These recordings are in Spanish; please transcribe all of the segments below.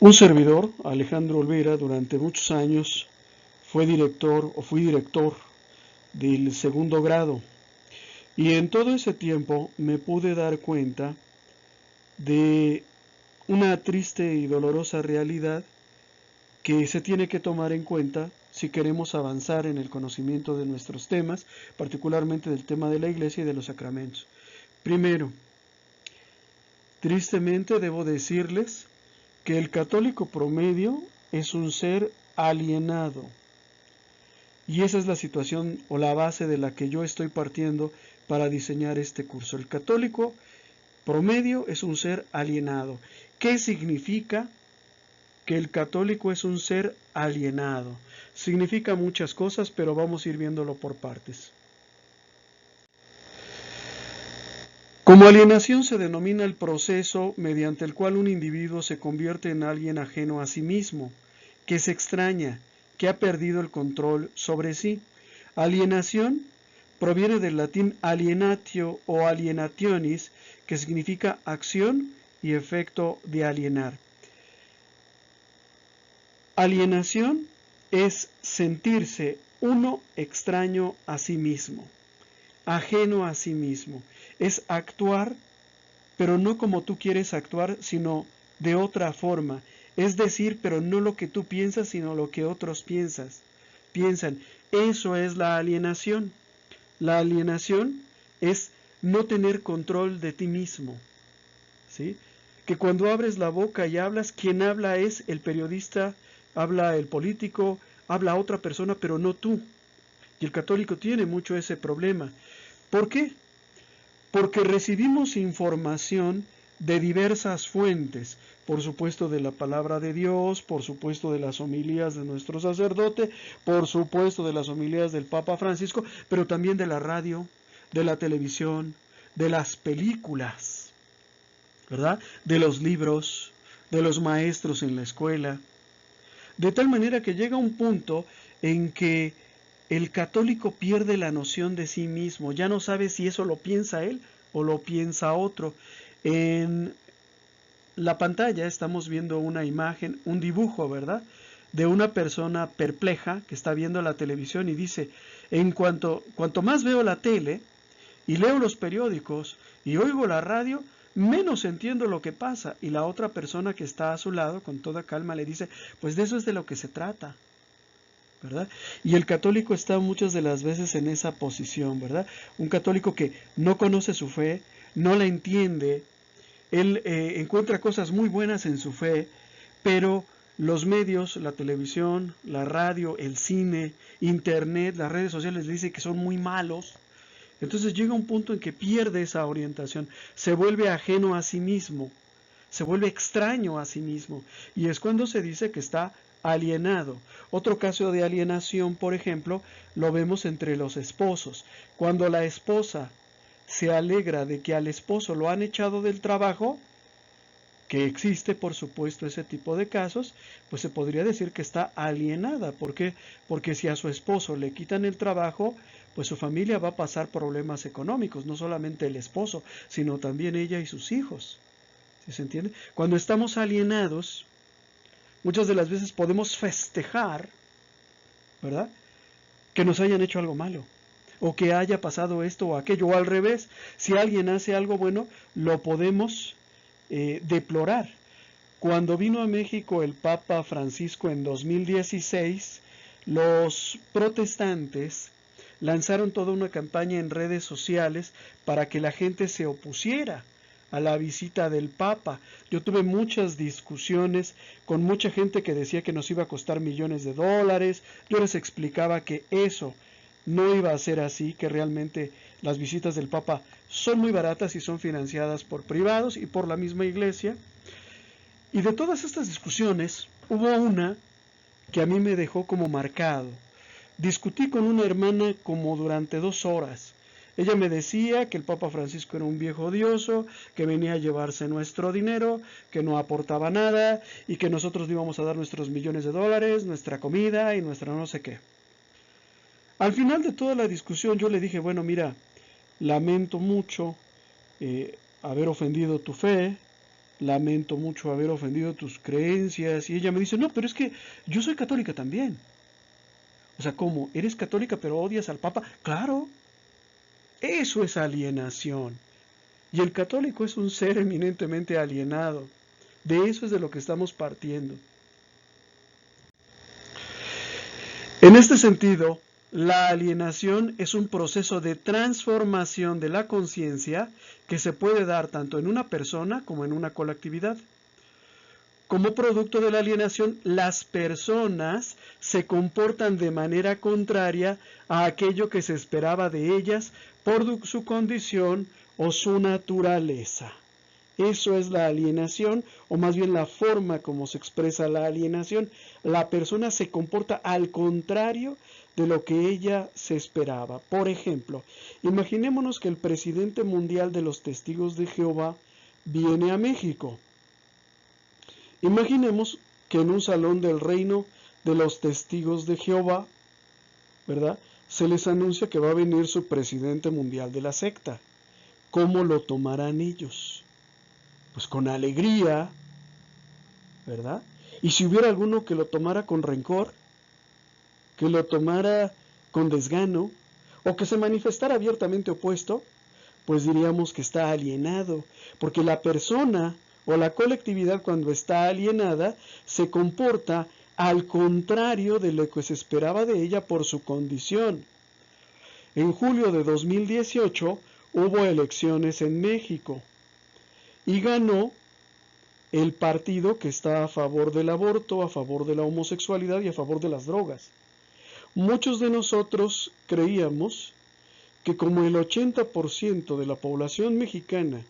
Un servidor, Alejandro Olvera, durante muchos años fui director del segundo grado, y en todo ese tiempo me pude dar cuenta de una triste y dolorosa realidad que se tiene que tomar en cuenta si queremos avanzar en el conocimiento de nuestros temas, particularmente del tema de la Iglesia y de los sacramentos. Primero, tristemente debo decirles que el católico promedio es un ser alienado. Y esa es la situación o la base de la que yo estoy partiendo para diseñar este curso. El católico promedio es un ser alienado. ¿Qué significa que el católico es un ser alienado? Significa muchas cosas, pero vamos a ir viéndolo por partes. Como alienación se denomina el proceso mediante el cual un individuo se convierte en alguien ajeno a sí mismo, que se extraña, que ha perdido el control sobre sí. Alienación proviene del latín alienatio o alienationis, que significa acción y efecto de alienar. Alienación es sentirse uno extraño a sí mismo, ajeno a sí mismo. Es actuar, pero no como tú quieres actuar, sino de otra forma. Es decir, pero no lo que tú piensas, sino lo que otros piensan. Eso es la alienación. La alienación es no tener control de ti mismo, ¿sí? Que cuando abres la boca y hablas, quien habla es el periodista, habla el político, habla otra persona, pero no tú. Y el católico tiene mucho ese problema. ¿Por qué? Porque recibimos información de diversas fuentes, por supuesto de la palabra de Dios, por supuesto de las homilías de nuestro sacerdote, por supuesto de las homilías del Papa Francisco, pero también de la radio, de la televisión, de las películas, ¿verdad? De los libros, de los maestros en la escuela, de tal manera que llega un punto en que el católico pierde la noción de sí mismo, ya no sabe si eso lo piensa él o lo piensa otro. En la pantalla estamos viendo una imagen, un dibujo, ¿verdad? De una persona perpleja que está viendo la televisión y dice, cuanto más veo la tele y leo los periódicos y oigo la radio, menos entiendo lo que pasa. Y la otra persona que está a su lado, con toda calma, le dice, pues de eso es de lo que se trata, ¿verdad? Y el católico está muchas de las veces en esa posición, ¿verdad? Un católico que no conoce su fe, no la entiende, él encuentra cosas muy buenas en su fe, pero los medios, la televisión, la radio, el cine, internet, las redes sociales le dicen que son muy malos. Entonces llega un punto en que pierde esa orientación, se vuelve ajeno a sí mismo, se vuelve extraño a sí mismo, y es cuando se dice que está alienado. Otro caso de alienación, por ejemplo, lo vemos entre los esposos. Cuando la esposa se alegra de que al esposo lo han echado del trabajo, que existe por supuesto ese tipo de casos, pues se podría decir que está alienada. ¿Por qué? Porque si a su esposo le quitan el trabajo, pues su familia va a pasar problemas económicos, no solamente el esposo, sino también ella y sus hijos. ¿Sí se entiende? Cuando estamos alienados, muchas de las veces podemos festejar, ¿verdad? Que nos hayan hecho algo malo, o que haya pasado esto o aquello, o al revés, si alguien hace algo bueno, lo podemos deplorar. Cuando vino a México el Papa Francisco en 2016, los protestantes lanzaron toda una campaña en redes sociales para que la gente se opusiera a la visita del Papa. Yo tuve muchas discusiones con mucha gente que decía que nos iba a costar millones de dólares. Yo les explicaba que eso no iba a ser así, que realmente las visitas del Papa son muy baratas y son financiadas por privados y por la misma iglesia. Y de todas estas discusiones, hubo una que a mí me dejó como marcado. Discutí con una hermana como durante 2 horas. Ella me decía que el Papa Francisco era un viejo odioso, que venía a llevarse nuestro dinero, que no aportaba nada y que nosotros le íbamos a dar nuestros millones de dólares, nuestra comida y nuestra no sé qué. Al final de toda la discusión yo le dije, bueno, mira, lamento mucho haber ofendido tu fe, lamento mucho haber ofendido tus creencias. Y ella me dice, no, pero es que yo soy católica también. O sea, ¿cómo? ¿Eres católica pero odias al Papa? Claro, eso es alienación. Y el católico es un ser eminentemente alienado. De eso es de lo que estamos partiendo. En este sentido, la alienación es un proceso de transformación de la conciencia que se puede dar tanto en una persona como en una colectividad. Como producto de la alienación, las personas se comportan de manera contraria a aquello que se esperaba de ellas por su condición o su naturaleza. Eso es la alienación, o más bien la forma como se expresa la alienación. La persona se comporta al contrario de lo que ella se esperaba. Por ejemplo, imaginémonos que el presidente mundial de los Testigos de Jehová viene a México. Imaginemos que en un salón del reino de los Testigos de Jehová, ¿verdad?, se les anuncia que va a venir su presidente mundial de la secta. ¿Cómo lo tomarán ellos? Pues con alegría, ¿verdad? Y si hubiera alguno que lo tomara con rencor, que lo tomara con desgano, o que se manifestara abiertamente opuesto, pues diríamos que está alienado, porque la persona o la colectividad cuando está alienada se comporta al contrario de lo que se esperaba de ella por su condición. En julio de 2018 hubo elecciones en México y ganó el partido que está a favor del aborto, a favor de la homosexualidad y a favor de las drogas. Muchos de nosotros creíamos que como el 80% de la población mexicana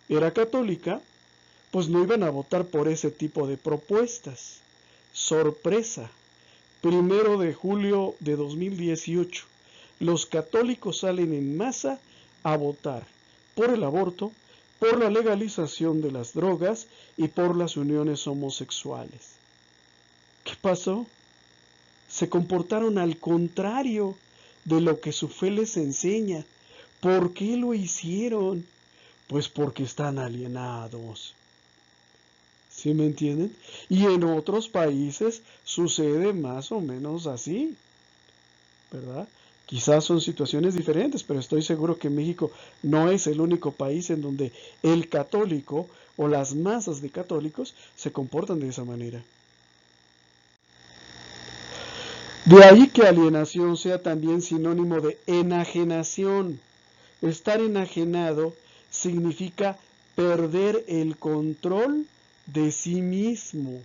era católica, pues no iban a votar por ese tipo de propuestas. Sorpresa. 1 de julio de 2018, los católicos salen en masa a votar por el aborto, por la legalización de las drogas y por las uniones homosexuales. ¿Qué pasó? Se comportaron al contrario de lo que su fe les enseña. ¿Por qué lo hicieron? Pues porque están alienados. ¿Sí me entienden? Y en otros países sucede más o menos así, ¿verdad? Quizás son situaciones diferentes, pero estoy seguro que México no es el único país en donde el católico o las masas de católicos se comportan de esa manera. De ahí que alienación sea también sinónimo de enajenación. Estar enajenado significa perder el control de sí mismo.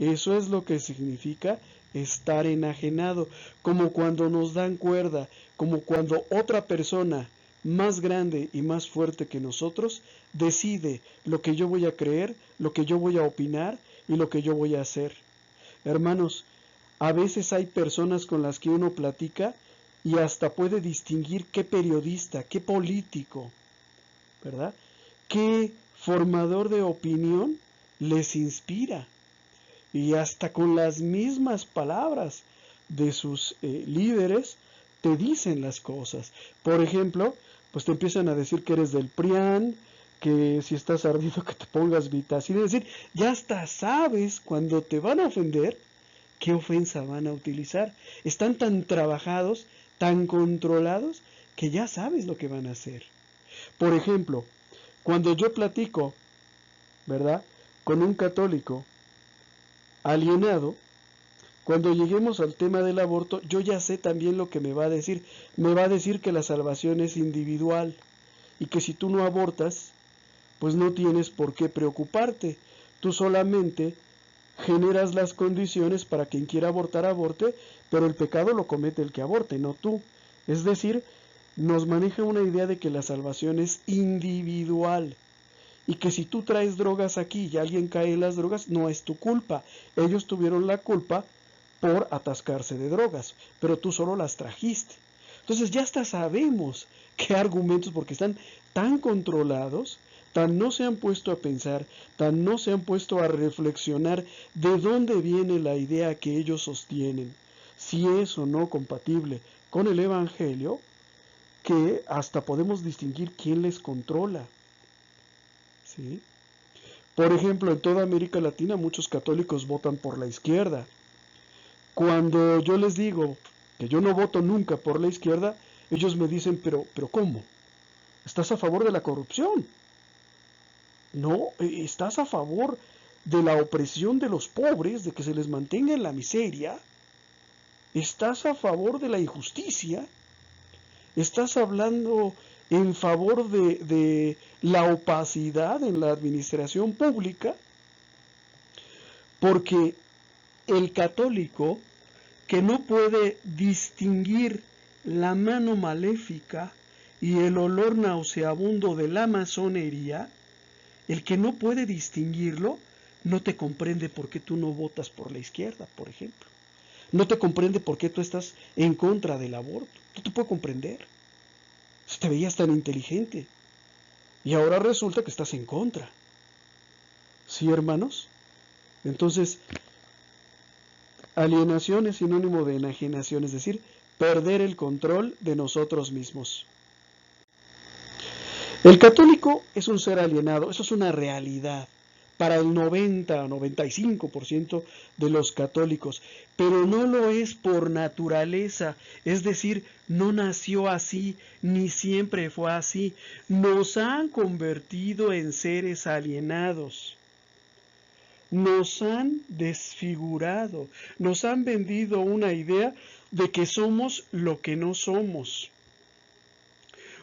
Eso es lo que significa estar enajenado, como cuando nos dan cuerda, como cuando otra persona más grande y más fuerte que nosotros decide lo que yo voy a creer, lo que yo voy a opinar y lo que yo voy a hacer. Hermanos, a veces hay personas con las que uno platica y hasta puede distinguir qué periodista, qué político, ¿verdad?, qué formador de opinión les inspira. Y hasta con las mismas palabras de sus líderes te dicen las cosas. Por ejemplo, pues te empiezan a decir que eres del PRIAN, que si estás ardido que te pongas Vitacil. Es decir, ya hasta sabes cuando te van a ofender qué ofensa van a utilizar. Están tan trabajados, tan controlados, que ya sabes lo que van a hacer. Por ejemplo, cuando yo platico, ¿verdad?, con un católico alienado, cuando lleguemos al tema del aborto, yo ya sé también lo que me va a decir. Me va a decir que la salvación es individual y que si tú no abortas, pues no tienes por qué preocuparte. Tú solamente generas las condiciones para quien quiera abortar aborte, pero el pecado lo comete el que aborte, no tú. Es decir, nos maneja una idea de que la salvación es individual y que si tú traes drogas aquí y alguien cae en las drogas, no es tu culpa. Ellos tuvieron la culpa por atascarse de drogas, pero tú solo las trajiste. Entonces ya hasta sabemos qué argumentos, porque están tan controlados, tan no se han puesto a pensar, tan no se han puesto a reflexionar de dónde viene la idea que ellos sostienen, si es o no compatible con el Evangelio, que hasta podemos distinguir quién les controla. ¿Sí? Por ejemplo, en toda América Latina muchos católicos votan por la izquierda. Cuando yo les digo que yo no voto nunca por la izquierda, ellos me dicen, pero ¿cómo? ¿Estás a favor de la corrupción? No, estás a favor de la opresión de los pobres, de que se les mantenga en la miseria. Estás a favor de la injusticia. Estás hablando en favor de la opacidad en la administración pública, porque el católico que no puede distinguir la mano maléfica y el olor nauseabundo de la masonería, el que no puede distinguirlo, no te comprende por qué tú no votas por la izquierda, por ejemplo. No te comprende por qué tú estás en contra del aborto. No te puede comprender. Si te veías tan inteligente. Y ahora resulta que estás en contra. ¿Sí, hermanos? Entonces, alienación es sinónimo de enajenación, es decir, perder el control de nosotros mismos. El católico es un ser alienado, eso es una realidad para el 90 o 95% de los católicos, pero no lo es por naturaleza, es decir, no nació así, ni siempre fue así. Nos han convertido en seres alienados. Nos han desfigurado, nos han vendido una idea de que somos lo que no somos.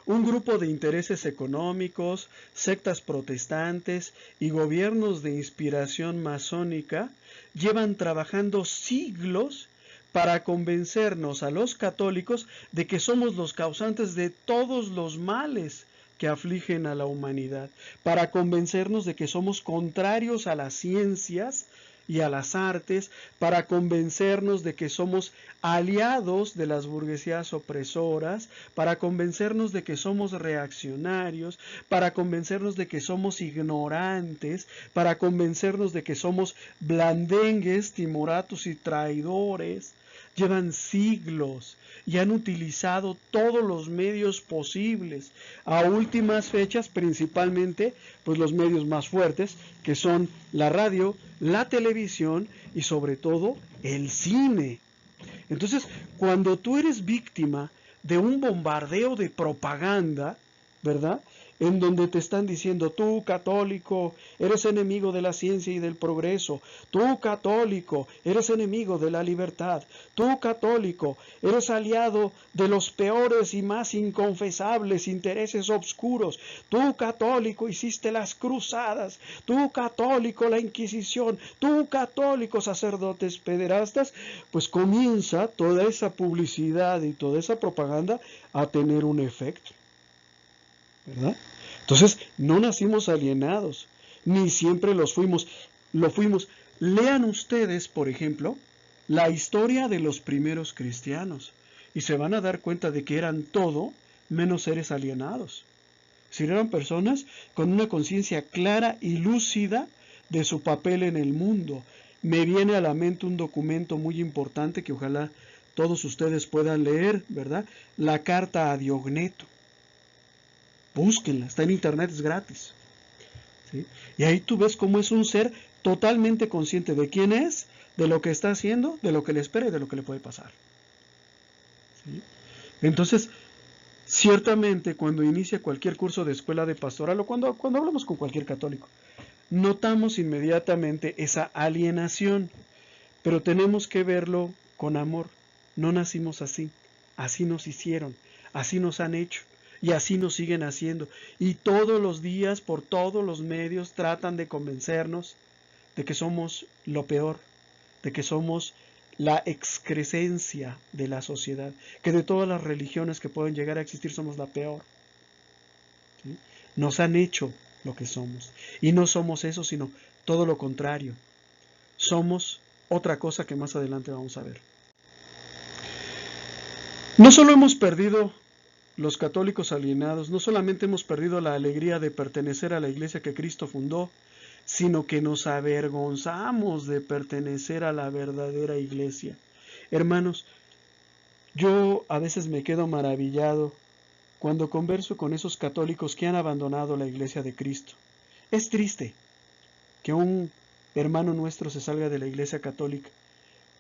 Un grupo de intereses económicos, sectas protestantes y gobiernos de inspiración masónica llevan trabajando siglos para convencernos a los católicos de que somos los causantes de todos los males que afligen a la humanidad, para convencernos de que somos contrarios a las ciencias y a las artes, para convencernos de que somos aliados de las burguesías opresoras, para convencernos de que somos reaccionarios, para convencernos de que somos ignorantes, para convencernos de que somos blandengues, timoratos y traidores. Llevan siglos y han utilizado todos los medios posibles. A últimas fechas, principalmente, pues los medios más fuertes, que son la radio, la televisión y sobre todo el cine. Entonces, cuando tú eres víctima de un bombardeo de propaganda, ¿verdad? En donde te están diciendo, tú católico, eres enemigo de la ciencia y del progreso, tú católico, eres enemigo de la libertad, tú católico, eres aliado de los peores y más inconfesables intereses obscuros, tú católico hiciste las cruzadas, tú católico la Inquisición, tú católico sacerdotes pederastas, pues comienza toda esa publicidad y toda esa propaganda a tener un efecto, ¿verdad? Entonces, no nacimos alienados, ni siempre lo fuimos. Lean ustedes, por ejemplo, la historia de los primeros cristianos y se van a dar cuenta de que eran todo menos seres alienados. Si eran personas con una conciencia clara y lúcida de su papel en el mundo. Me viene a la mente un documento muy importante que ojalá todos ustedes puedan leer, ¿verdad? La carta a Diogneto. Búsquenla, está en internet, es gratis. ¿Sí? Y ahí tú ves cómo es un ser totalmente consciente de quién es, de lo que está haciendo, de lo que le espera y de lo que le puede pasar. ¿Sí? Entonces, ciertamente cuando inicia cualquier curso de escuela de pastoral o cuando hablamos con cualquier católico, notamos inmediatamente esa alienación, pero tenemos que verlo con amor. No nacimos así, así nos hicieron, así nos han hecho. Y así nos siguen haciendo. Y todos los días, por todos los medios, tratan de convencernos de que somos lo peor, de que somos la excrescencia de la sociedad, que de todas las religiones que pueden llegar a existir somos la peor. ¿Sí? Nos han hecho lo que somos. Y no somos eso, sino todo lo contrario. Somos otra cosa que más adelante vamos a ver. No solo hemos perdido los católicos alienados, no solamente hemos perdido la alegría de pertenecer a la iglesia que Cristo fundó, sino que nos avergonzamos de pertenecer a la verdadera iglesia. Hermanos, yo a veces me quedo maravillado cuando converso con esos católicos que han abandonado la iglesia de Cristo. Es triste, que un hermano nuestro se salga de la Iglesia Católica,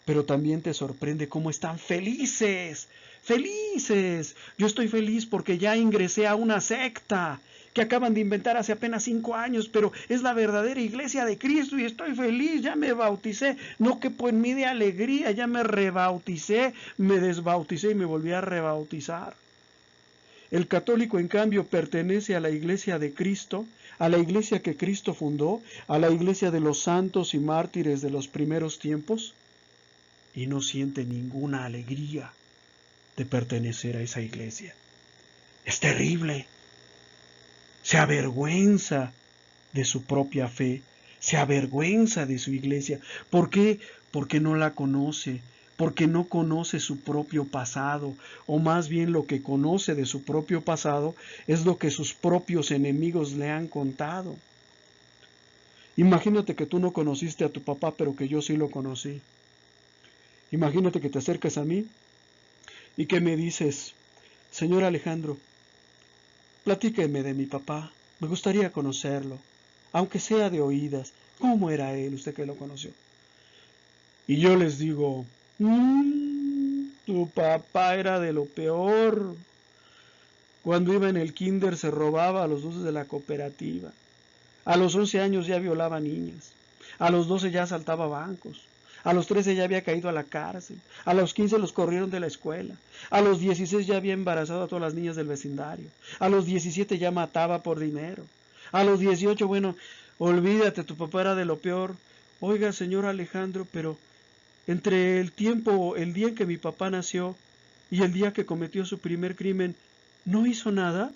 pero también te sorprende cómo están felices, felices. Yo estoy feliz porque ya ingresé a una secta que acaban de inventar hace apenas 5 años, pero es la verdadera Iglesia de Cristo y estoy feliz, ya me bauticé, no quepo en mí de alegría, ya me rebauticé, me desbauticé y me volví a rebautizar. El católico, en cambio, pertenece a la Iglesia de Cristo, a la Iglesia que Cristo fundó, a la Iglesia de los santos y mártires de los primeros tiempos, y no siente ninguna alegría de pertenecer a esa iglesia. Es terrible. Se avergüenza de su propia fe, se avergüenza de su iglesia. ¿Por qué? Porque no la conoce, porque no conoce su propio pasado, o más bien lo que conoce de su propio pasado es lo que sus propios enemigos le han contado. Imagínate que tú no conociste a tu papá, pero que yo sí lo conocí. Imagínate que te acercas a mí y que me dices: señor Alejandro, platíqueme de mi papá, me gustaría conocerlo, aunque sea de oídas. ¿Cómo era él, usted que lo conoció? Y yo les digo: tu papá era de lo peor. Cuando iba en el kinder se robaba a los dulces de la cooperativa. A los 11 años ya violaba niñas. A los 12 ya asaltaba bancos. A los 13 ya había caído a la cárcel. A los 15 los corrieron de la escuela. A los 16 ya había embarazado a todas las niñas del vecindario. A los 17 ya mataba por dinero. A los 18, bueno, olvídate, tu papá era de lo peor. Oiga, señor Alejandro, pero entre el tiempo, el día en que mi papá nació y el día que cometió su primer crimen, ¿no hizo nada?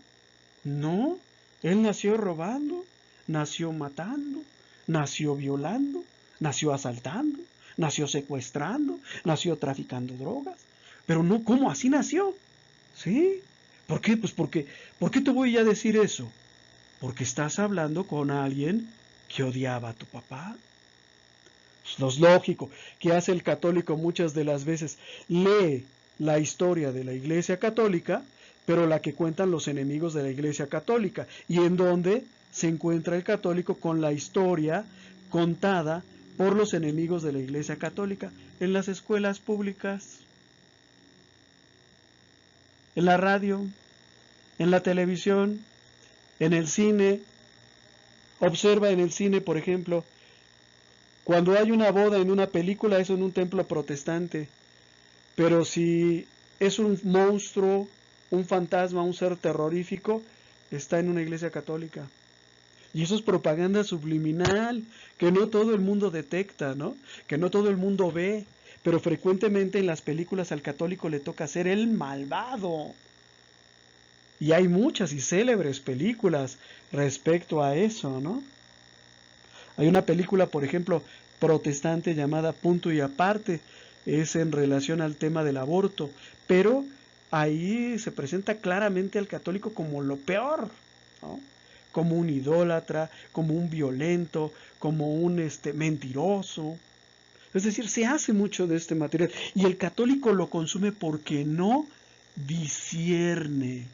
No, él nació robando, nació matando, nació violando, nació asaltando, nació secuestrando, nació traficando drogas. Pero no, ¿cómo así nació? ¿Sí? ¿Por qué? Pues ¿por qué te voy a decir eso? Porque estás hablando con alguien que odiaba a tu papá. Pues es lógico. ¿Qué hace el católico muchas de las veces? Lee la historia de la Iglesia Católica, pero la que cuentan los enemigos de la Iglesia Católica. ¿Y en dónde se encuentra el católico con la historia contada por los enemigos de la Iglesia Católica? En las escuelas públicas, en la radio, en la televisión, en el cine. Observa en el cine, por ejemplo, cuando hay una boda en una película, es en un templo protestante. Pero si es un monstruo, un fantasma, un ser terrorífico, está en una iglesia católica. Y eso es propaganda subliminal, que no todo el mundo detecta, ¿no? Que no todo el mundo ve. Pero frecuentemente en las películas al católico le toca ser el malvado. Y hay muchas y célebres películas respecto a eso, ¿no? Hay una película, por ejemplo, protestante llamada Punto y Aparte, es en relación al tema del aborto, pero ahí se presenta claramente al católico como lo peor, ¿no? Como un idólatra, como un violento, como un mentiroso. Es decir, se hace mucho de este material y el católico lo consume porque no discierne.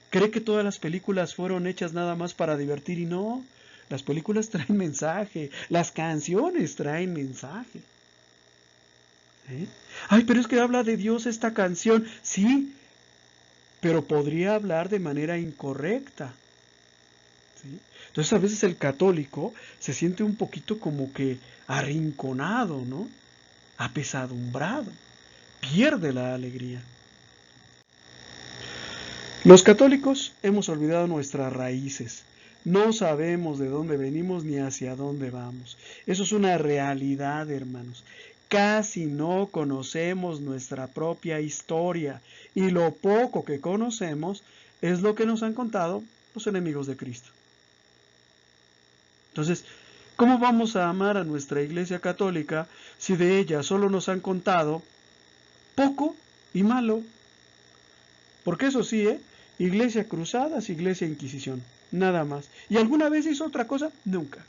Cree que todas las películas fueron hechas nada más para divertir y no. Las películas traen mensaje, las canciones traen mensaje. ¿Eh? Ay, pero es que habla de Dios esta canción. Sí, pero podría hablar de manera incorrecta. ¿Sí? Entonces a veces el católico se siente un poquito como que arrinconado, ¿no? Apesadumbrado. Pierde la alegría. Los católicos hemos olvidado nuestras raíces. No sabemos de dónde venimos ni hacia dónde vamos. Eso es una realidad, hermanos. Casi no conocemos nuestra propia historia y lo poco que conocemos es lo que nos han contado los enemigos de Cristo. Entonces, ¿cómo vamos a amar a nuestra Iglesia Católica si de ella solo nos han contado poco y malo? Porque eso sí, Iglesia Cruzadas, Iglesia Inquisición, nada más. ¿Y alguna vez hizo otra cosa? Nunca.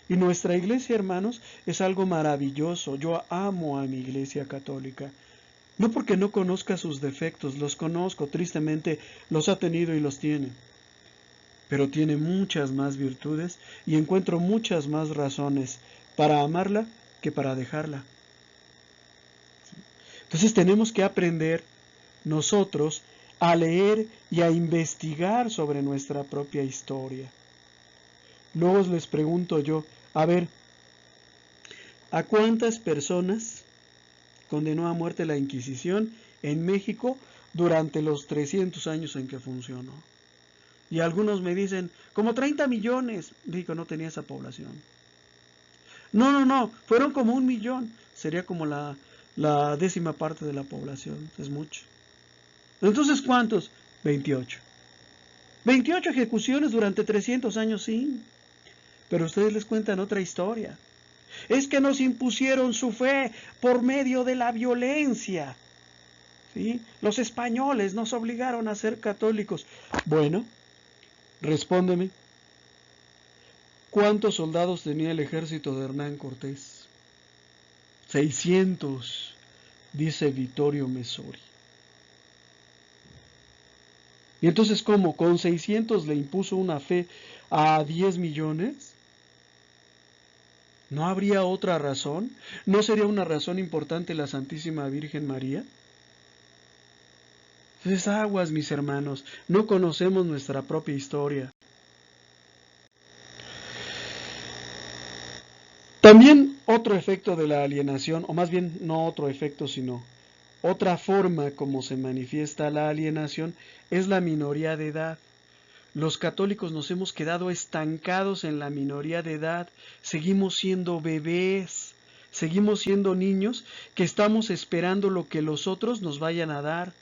Y nuestra iglesia, hermanos, es algo maravilloso. Yo amo a mi Iglesia Católica. No porque no conozca sus defectos, los conozco, tristemente los ha tenido y los tiene. pero tiene muchas más virtudes y encuentro muchas más razones para amarla que para dejarla. Entonces tenemos que aprender nosotros a leer y a investigar sobre nuestra propia historia. Luego les pregunto yo, a ver, ¿a cuántas personas condenó a muerte la Inquisición en México durante los 300 años en que funcionó? Y algunos me dicen, como 30 millones. Digo, no tenía esa población. No, fueron como 1 millón. Sería como la 10ª parte de la población, es mucho. Entonces, ¿cuántos? 28. 28 ejecuciones durante 300 años, sí. Pero ustedes les cuentan otra historia. Es que nos impusieron su fe por medio de la violencia. ¿Sí? Los españoles nos obligaron a ser católicos. Bueno, respóndeme. ¿Cuántos soldados tenía el ejército de Hernán Cortés? 600, dice Vittorio Messori. Y entonces, ¿cómo? ¿Con 600 le impuso una fe a 10 millones? ¿No habría otra razón? ¿No sería una razón importante la Santísima Virgen María? Entonces, aguas, mis hermanos, no conocemos nuestra propia historia. También otro efecto de la alienación, o más bien no otro efecto, sino otra forma como se manifiesta la alienación, es la minoría de edad. Los católicos nos hemos quedado estancados en la minoría de edad, seguimos siendo bebés, seguimos siendo niños que estamos esperando lo que los otros nos vayan a dar.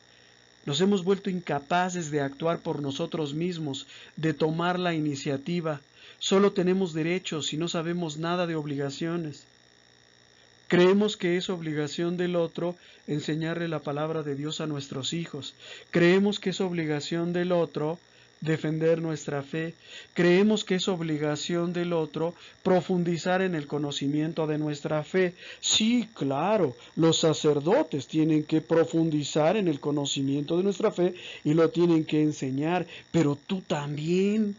Nos hemos vuelto incapaces de actuar por nosotros mismos, de tomar la iniciativa. Solo tenemos derechos y no sabemos nada de obligaciones. Creemos que es obligación del otro enseñarle la palabra de Dios a nuestros hijos. Creemos que es obligación del otro defender nuestra fe. Creemos que es obligación del otro profundizar en el conocimiento de nuestra fe. Sí, claro, los sacerdotes tienen que profundizar en el conocimiento de nuestra fe y lo tienen que enseñar, pero tú también,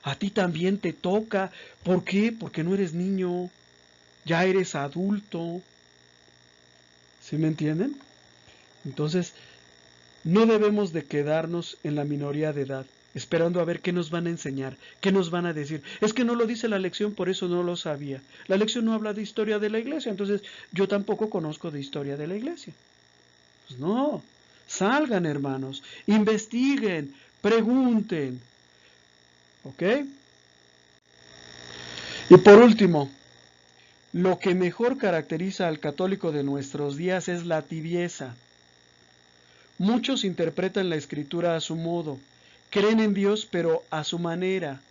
a ti también te toca. ¿Por qué? Porque no eres niño. Ya eres adulto. ¿Sí me entienden? Entonces, no debemos de quedarnos en la minoría de edad, esperando a ver qué nos van a enseñar, qué nos van a decir. Es que no lo dice la lección, por eso no lo sabía. La lección no habla de historia de la iglesia, entonces yo tampoco conozco de historia de la iglesia. Pues no, salgan, hermanos, investiguen, pregunten. ¿Ok? Y por último, lo que mejor caracteriza al católico de nuestros días es la tibieza. Muchos interpretan la escritura a su modo, creen en Dios pero a su manera.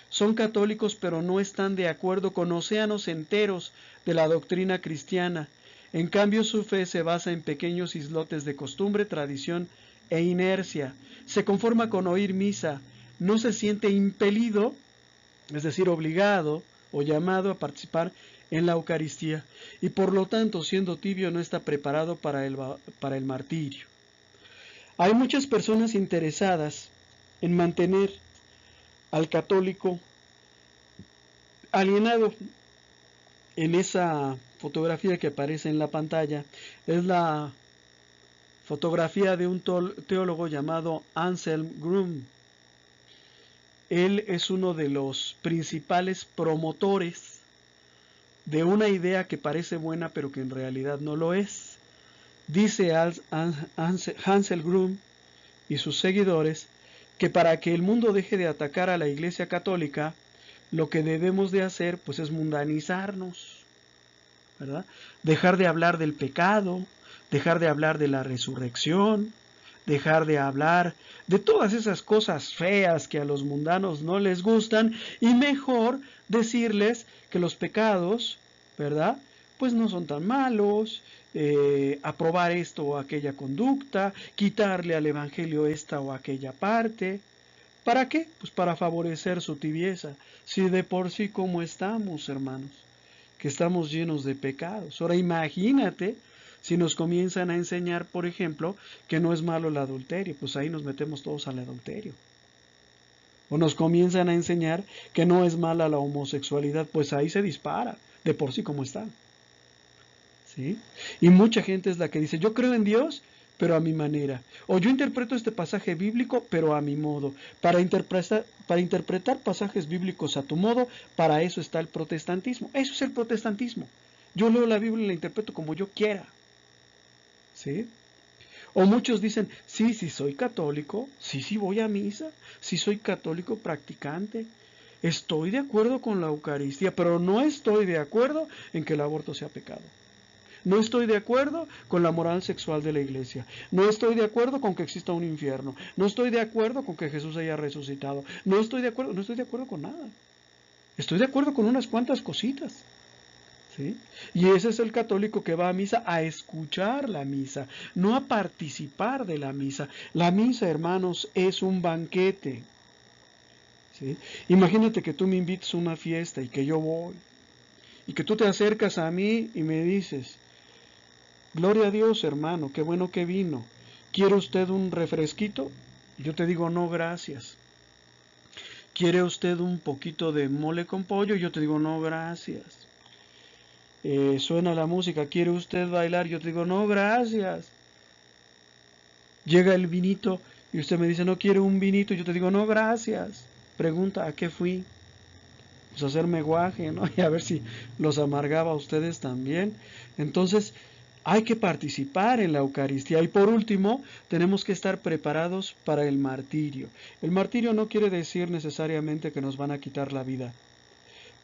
Son católicos pero no están de acuerdo con océanos enteros de la doctrina cristiana. En cambio su fe se basa en pequeños islotes de costumbre, tradición e inercia. Se conforma con oír misa, no se siente impelido, es decir, obligado o llamado a participar en la Eucaristía y por lo tanto, siendo tibio, no está preparado para el martirio. Hay muchas personas interesadas en mantener al católico alienado. En esa fotografía que aparece en la pantalla es la fotografía de un teólogo llamado Anselm Grün. Él es uno de los principales promotores de una idea que parece buena pero que en realidad no lo es. Dice Anselm Grün y sus seguidores que para que el mundo deje de atacar a la Iglesia Católica, lo que debemos de hacer pues es mundanizarnos, ¿verdad? Dejar de hablar del pecado, dejar de hablar de la resurrección, dejar de hablar de todas esas cosas feas que a los mundanos no les gustan y mejor decirles que los pecados, ¿verdad? Pues no son tan malos, aprobar esto o aquella conducta, quitarle al evangelio esta o aquella parte. ¿Para qué? Pues para favorecer su tibieza. Si de por sí como estamos, hermanos, que estamos llenos de pecados. Ahora imagínate si nos comienzan a enseñar, por ejemplo, que no es malo el adulterio, pues ahí nos metemos todos al adulterio. O nos comienzan a enseñar que no es mala la homosexualidad, pues ahí se dispara, de por sí como está. ¿Sí? Y mucha gente es la que dice, yo creo en Dios, pero a mi manera. O yo interpreto este pasaje bíblico, pero a mi modo. Para interpretar pasajes bíblicos a tu modo, para eso está el protestantismo. Eso es el protestantismo. Yo leo la Biblia y la interpreto como yo quiera. ¿Sí? O muchos dicen, sí, sí soy católico, sí, sí voy a misa, sí soy católico practicante, estoy de acuerdo con la Eucaristía, pero no estoy de acuerdo en que el aborto sea pecado. No estoy de acuerdo con la moral sexual de la iglesia. No estoy de acuerdo con que exista un infierno. No estoy de acuerdo con que Jesús haya resucitado. No estoy de acuerdo con nada. Estoy de acuerdo con unas cuantas cositas. ¿Sí? Y ese es el católico que va a misa a escuchar la misa, no a participar de la misa. La misa, hermanos, es un banquete. ¿Sí? Imagínate que tú me invites a una fiesta y que yo voy. Y que tú te acercas a mí y me dices, gloria a Dios, hermano, qué bueno que vino. ¿Quiere usted un refresquito? Y yo te digo, no, gracias. ¿Quiere usted un poquito de mole con pollo? Y yo te digo, no, gracias. Suena la música, ¿quiere usted bailar? Yo te digo, no, gracias. Llega el vinito y usted me dice, no quiere un vinito. Y yo te digo, no, gracias. Pregunta, ¿a qué fui? Pues a hacerme guaje, ¿no? Y a ver si los amargaba a ustedes también. Entonces, hay que participar en la Eucaristía. Y por último, tenemos que estar preparados para el martirio. El martirio no quiere decir necesariamente que nos van a quitar la vida.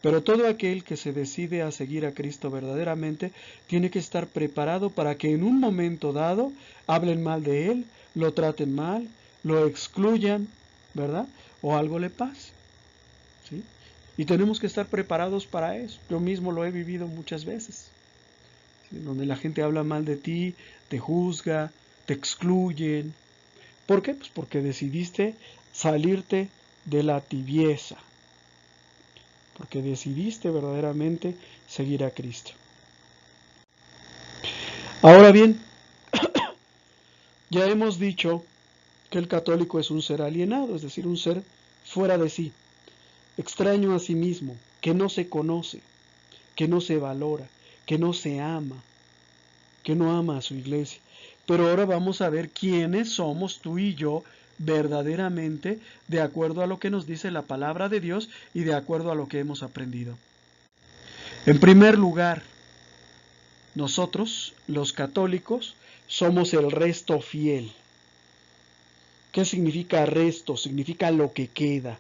Pero todo aquel que se decide a seguir a Cristo verdaderamente tiene que estar preparado para que en un momento dado hablen mal de Él, lo traten mal, lo excluyan, ¿verdad? O algo le pase, ¿sí? Y tenemos que estar preparados para eso. Yo mismo lo he vivido muchas veces, ¿sí? Donde la gente habla mal de ti, te juzga, te excluyen. ¿Por qué? Pues porque decidiste salirte de la tibieza, porque decidiste verdaderamente seguir a Cristo. Ahora bien, ya hemos dicho que el católico es un ser alienado, es decir, un ser fuera de sí, extraño a sí mismo, que no se conoce, que no se valora, que no se ama, que no ama a su iglesia. Pero ahora vamos a ver quiénes somos tú y yo verdaderamente de acuerdo a lo que nos dice la palabra de Dios y de acuerdo a lo que hemos aprendido. En primer lugar, nosotros, los católicos, somos el resto fiel. ¿Qué significa resto? Significa lo que queda.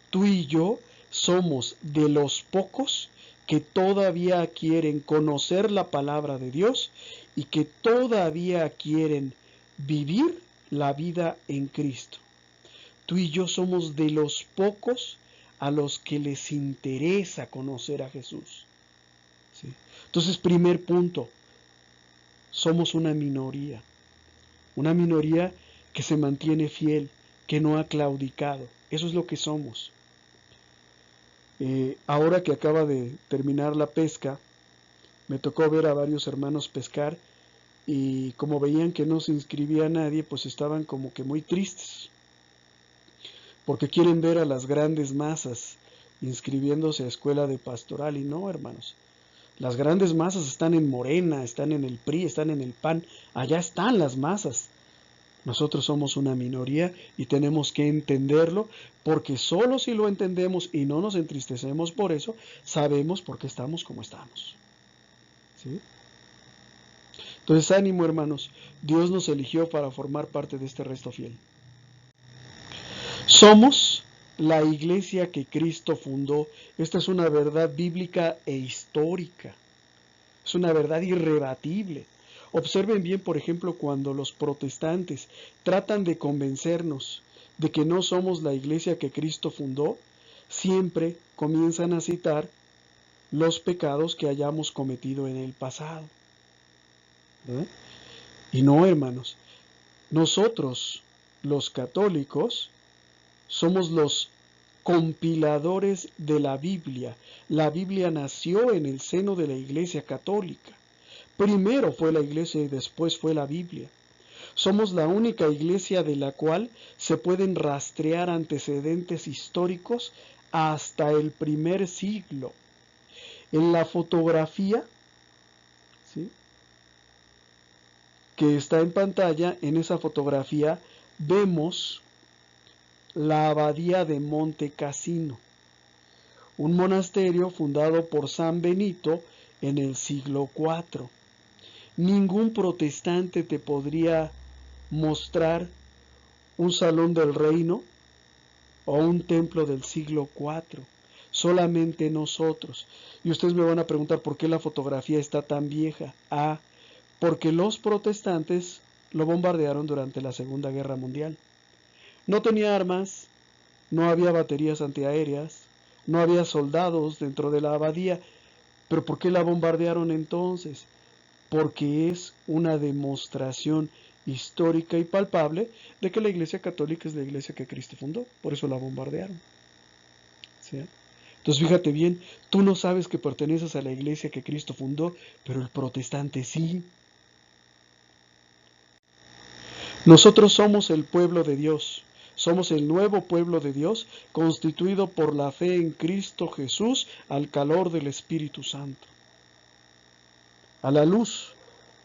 Tú y yo somos de los pocos que todavía quieren conocer la palabra de Dios y que todavía quieren vivir la vida en Cristo. Tú y yo somos de los pocos a los que les interesa conocer a Jesús. ¿Sí? Entonces, primer punto, somos una minoría que se mantiene fiel, que no ha claudicado. Eso es lo que somos. Ahora que acaba de terminar la pesca, me tocó ver a varios hermanos pescar y como veían que no se inscribía nadie, pues estaban como que muy tristes, porque quieren ver a las grandes masas inscribiéndose a escuela de pastoral y no, hermanos. Las grandes masas están en Morena, están en el PRI, están en el PAN, allá están las masas. Nosotros somos una minoría y tenemos que entenderlo, porque solo si lo entendemos y no nos entristecemos por eso, sabemos por qué estamos como estamos. ¿Sí? Entonces, ánimo, hermanos, Dios nos eligió para formar parte de este resto fiel. Somos la iglesia que Cristo fundó. Esta es una verdad bíblica e histórica. Es una verdad irrebatible. Observen bien, por ejemplo, cuando los protestantes tratan de convencernos de que no somos la iglesia que Cristo fundó, siempre comienzan a citar los pecados que hayamos cometido en el pasado. ¿Eh? Y no, hermanos, nosotros, los católicos, somos los compiladores de la Biblia. La Biblia nació en el seno de la Iglesia Católica. Primero fue la Iglesia y después fue la Biblia. Somos la única iglesia de la cual se pueden rastrear antecedentes históricos hasta el primer siglo. En la fotografía, ¿sí?, que está en pantalla, en esa fotografía vemos la abadía de Monte Cassino, un monasterio fundado por San Benito en el siglo IV. Ningún protestante te podría mostrar un salón del reino o un templo del siglo IV, solamente nosotros. Y ustedes me van a preguntar por qué la fotografía está tan vieja. Porque los protestantes lo bombardearon durante la Segunda Guerra Mundial. No tenía armas, no había baterías antiaéreas, no había soldados dentro de la abadía. ¿Pero por qué la bombardearon entonces? Porque es una demostración histórica y palpable de que la Iglesia Católica es la iglesia que Cristo fundó. Por eso la bombardearon. ¿Sí? Entonces fíjate bien, tú no sabes que perteneces a la iglesia que Cristo fundó, pero el protestante sí. Nosotros somos el pueblo de Dios, somos el nuevo pueblo de Dios, constituido por la fe en Cristo Jesús al calor del Espíritu Santo, a la luz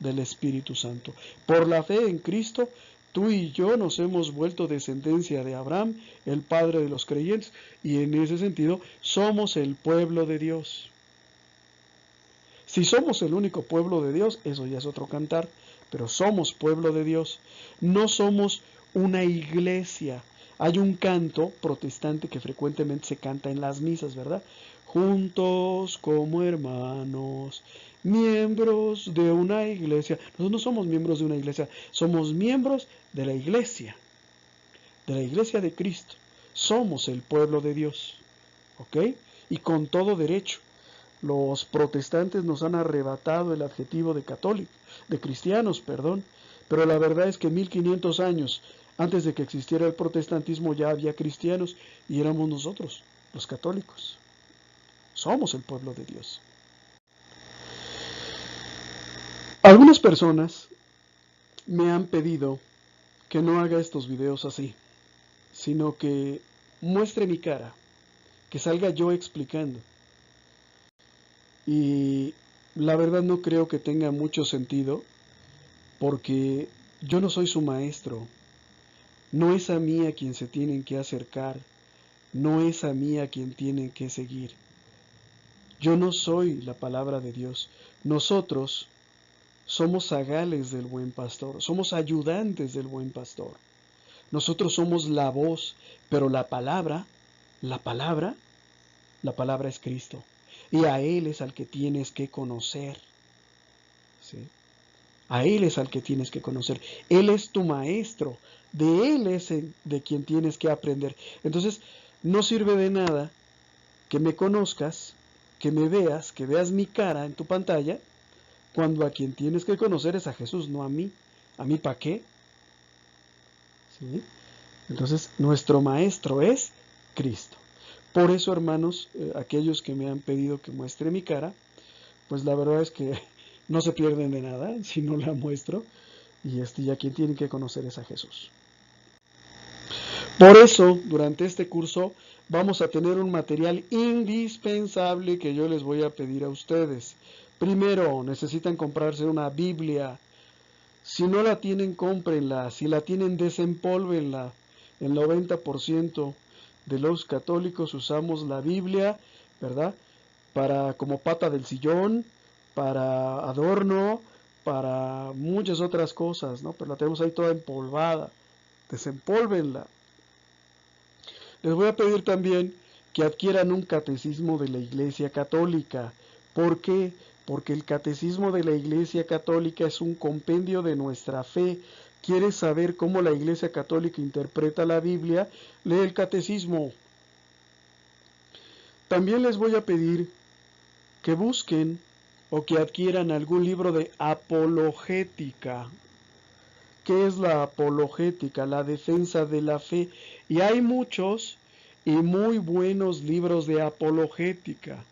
del Espíritu Santo. Por la fe en Cristo, tú y yo nos hemos vuelto descendencia de Abraham, el padre de los creyentes, y en ese sentido somos el pueblo de Dios. Si somos el único pueblo de Dios, eso ya es otro cantar, pero somos pueblo de Dios, no somos una iglesia. Hay un canto protestante que frecuentemente se canta en las misas, ¿verdad? Juntos como hermanos, miembros de una iglesia. Nosotros no somos miembros de una iglesia, somos miembros de la iglesia de Cristo. Somos el pueblo de Dios, ¿ok? Y con todo derecho. Los protestantes nos han arrebatado el adjetivo de católicos, de cristianos, perdón, pero la verdad es que 1500 años antes de que existiera el protestantismo ya había cristianos y éramos nosotros, los católicos. Somos el pueblo de Dios. Algunas personas me han pedido que no haga estos videos así, sino que muestre mi cara, que salga yo explicando. Y la verdad no creo que tenga mucho sentido, porque yo no soy su maestro, no es a mí a quien se tienen que acercar, no es a mí a quien tienen que seguir. Yo no soy la palabra de Dios. Nosotros somos zagales del buen pastor, somos ayudantes del buen pastor. Nosotros somos la voz, pero la palabra es Cristo. Y a Él es al que tienes que conocer. ¿Sí? A Él es al que tienes que conocer. Él es tu maestro. De Él es de quien tienes que aprender. Entonces, no sirve de nada que me conozcas, que me veas, que veas mi cara en tu pantalla, cuando a quien tienes que conocer es a Jesús, no a mí. ¿A mí para qué? ¿Sí? Entonces, nuestro maestro es Cristo. Por eso, hermanos, aquellos que me han pedido que muestre mi cara, pues la verdad es que no se pierden de nada si no la muestro. Y a quien tienen que conocer es a Jesús. Por eso, durante este curso, vamos a tener un material indispensable que yo les voy a pedir a ustedes. Primero, necesitan comprarse una Biblia. Si no la tienen, cómprenla. Si la tienen, desempólvenla. El 90% de los católicos usamos la Biblia, ¿verdad? Como pata del sillón, para adorno, para muchas otras cosas, ¿no? Pero la tenemos ahí toda empolvada. Desempólvenla. Les voy a pedir también que adquieran un catecismo de la Iglesia Católica. ¿Por qué? Porque el catecismo de la Iglesia Católica es un compendio de nuestra fe. ¿Quieres saber cómo la Iglesia Católica interpreta la Biblia? Lee el catecismo. También les voy a pedir que busquen o que adquieran algún libro de apologética. ¿Qué es la apologética? La defensa de la fe. Y hay muchos y muy buenos libros de apologética.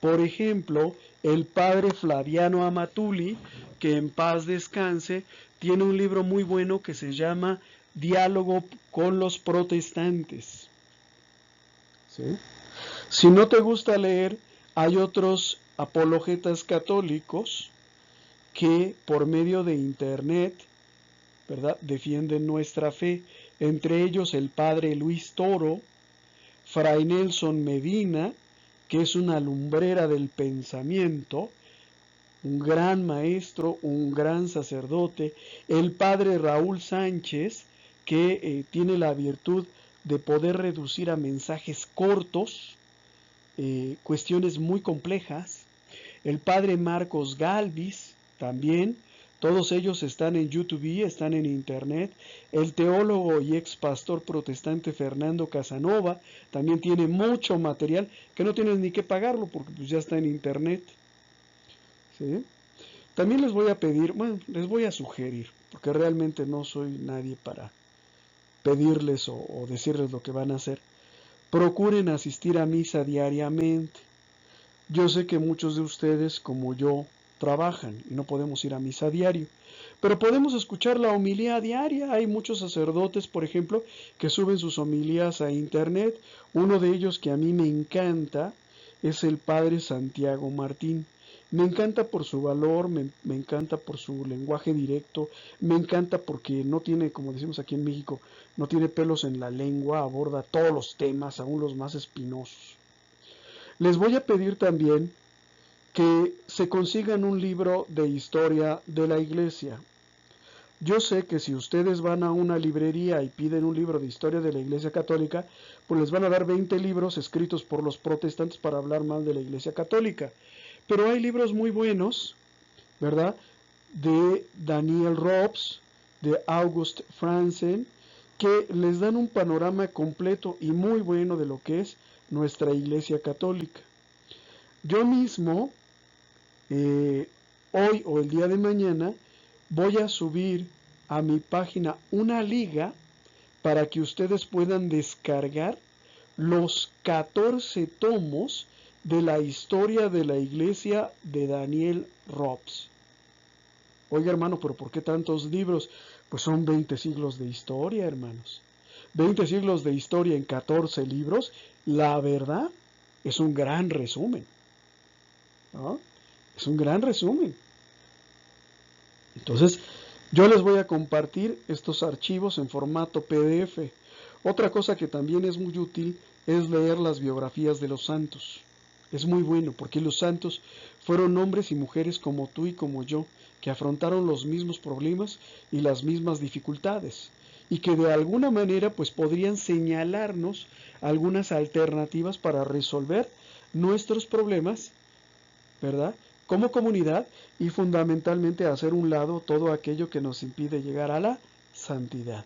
Por ejemplo, el padre Flaviano Amatuli, que en paz descanse, tiene un libro muy bueno que se llama Diálogo con los protestantes. ¿Sí? Si no te gusta leer, hay otros apologetas católicos que por medio de internet, ¿verdad?, defienden nuestra fe. Entre ellos el padre Luis Toro, Fray Nelson Medina, que es una lumbrera del pensamiento, un gran maestro, un gran sacerdote, el padre Raúl Sánchez, que tiene la virtud de poder reducir a mensajes cortos cuestiones muy complejas, el padre Marcos Galvis también, todos ellos están en YouTube, están en internet. El teólogo y ex pastor protestante Fernando Casanova también tiene mucho material que no tienes ni que pagarlo porque pues ya está en internet. ¿Sí? También les voy a pedir, bueno, les voy a sugerir, porque realmente no soy nadie para pedirles o decirles lo que van a hacer. Procuren asistir a misa diariamente. Yo sé que muchos de ustedes, como yo, trabajan y no podemos ir a misa diario, pero podemos escuchar la homilía diaria. Hay muchos sacerdotes, por ejemplo, que suben sus homilías a internet. Uno de ellos que a mí me encanta es el padre Santiago Martín. Me encanta por su valor, me encanta por su lenguaje directo, me encanta porque no tiene, como decimos aquí en México, no tiene pelos en la lengua, aborda todos los temas, aún los más espinosos. Les voy a pedir también que se consigan un libro de historia de la iglesia. Yo sé que si ustedes van a una librería y piden un libro de historia de la Iglesia Católica, pues les van a dar 20 libros escritos por los protestantes para hablar mal de la Iglesia Católica. Pero hay libros muy buenos, ¿verdad?, de Daniel Robs, de August Franzen, que les dan un panorama completo y muy bueno de lo que es nuestra Iglesia Católica. Yo mismo, hoy o el día de mañana, voy a subir a mi página una liga para que ustedes puedan descargar los 14 tomos de la historia de la iglesia de Daniel Robs. Oiga, hermano, pero ¿por qué tantos libros? Pues son 20 siglos de historia, hermanos. 20 siglos de historia en 14 libros, la verdad, es un gran resumen, ¿no? Es un gran resumen. Entonces, yo les voy a compartir estos archivos en formato PDF. Otra cosa que también es muy útil es leer las biografías de los santos. Es muy bueno porque los santos fueron hombres y mujeres como tú y como yo, que afrontaron los mismos problemas y las mismas dificultades, y que de alguna manera pues podrían señalarnos algunas alternativas para resolver nuestros problemas, ¿verdad?, como comunidad, y fundamentalmente hacer un lado todo aquello que nos impide llegar a la santidad.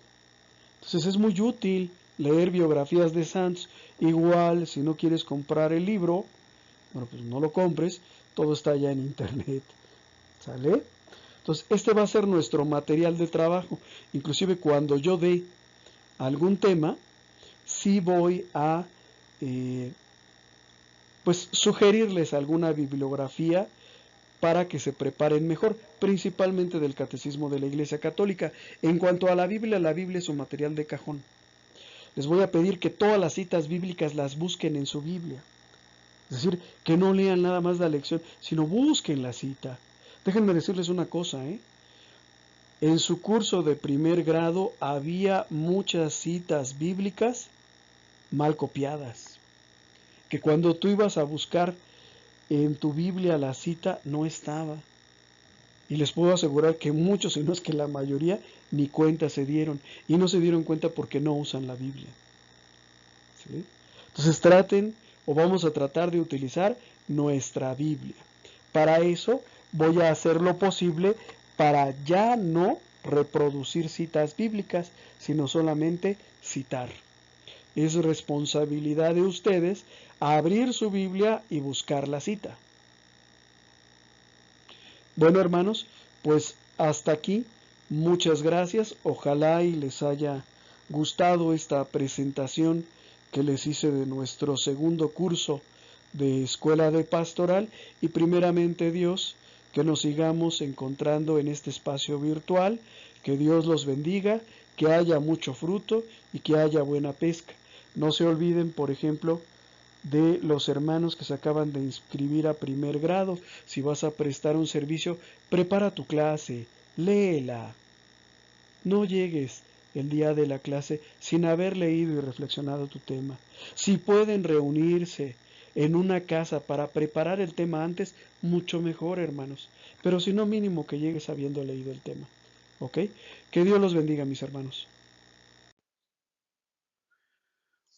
Entonces es muy útil leer biografías de santos. Igual, si no quieres comprar el libro, bueno, pues no lo compres, todo está ya en internet, ¿sale? Entonces este va a ser nuestro material de trabajo. Inclusive cuando yo dé algún tema, sí voy a pues sugerirles alguna bibliografía para que se preparen mejor, principalmente del Catecismo de la Iglesia Católica. En cuanto a la Biblia es un material de cajón. Les voy a pedir que todas las citas bíblicas las busquen en su Biblia. Es decir, que no lean nada más la lección, sino busquen la cita. Déjenme decirles una cosa, En su curso de primer grado había muchas citas bíblicas mal copiadas, que cuando tú ibas a buscar en tu Biblia la cita no estaba. Y les puedo asegurar que muchos, si no es que la mayoría, ni cuenta se dieron. Y no se dieron cuenta porque no usan la Biblia. ¿Sí? Entonces traten, o vamos a tratar de utilizar nuestra Biblia. Para eso voy a hacer lo posible para ya no reproducir citas bíblicas, sino solamente citar. Es responsabilidad de ustedes abrir su Biblia y buscar la cita. Bueno, hermanos, pues hasta aquí. Muchas gracias. Ojalá y les haya gustado esta presentación que les hice de nuestro segundo curso de Escuela de Pastoral y primeramente Dios, que nos sigamos encontrando en este espacio virtual, que Dios los bendiga, que haya mucho fruto y que haya buena pesca. No se olviden, por ejemplo, de los hermanos que se acaban de inscribir a primer grado. Si vas a prestar un servicio, prepara tu clase, léela. No llegues el día de la clase sin haber leído y reflexionado tu tema. Si pueden reunirse en una casa para preparar el tema antes, mucho mejor, hermanos. Pero si no, mínimo que llegues habiendo leído el tema. ¿Ok? Que Dios los bendiga, mis hermanos.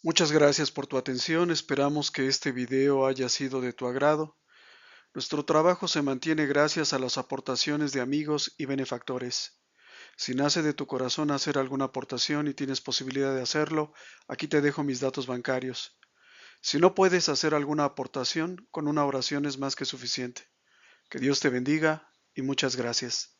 Muchas gracias por tu atención. Esperamos que este video haya sido de tu agrado. Nuestro trabajo se mantiene gracias a las aportaciones de amigos y benefactores. Si nace de tu corazón hacer alguna aportación y tienes posibilidad de hacerlo, aquí te dejo mis datos bancarios. Si no puedes hacer alguna aportación, con una oración es más que suficiente. Que Dios te bendiga y muchas gracias.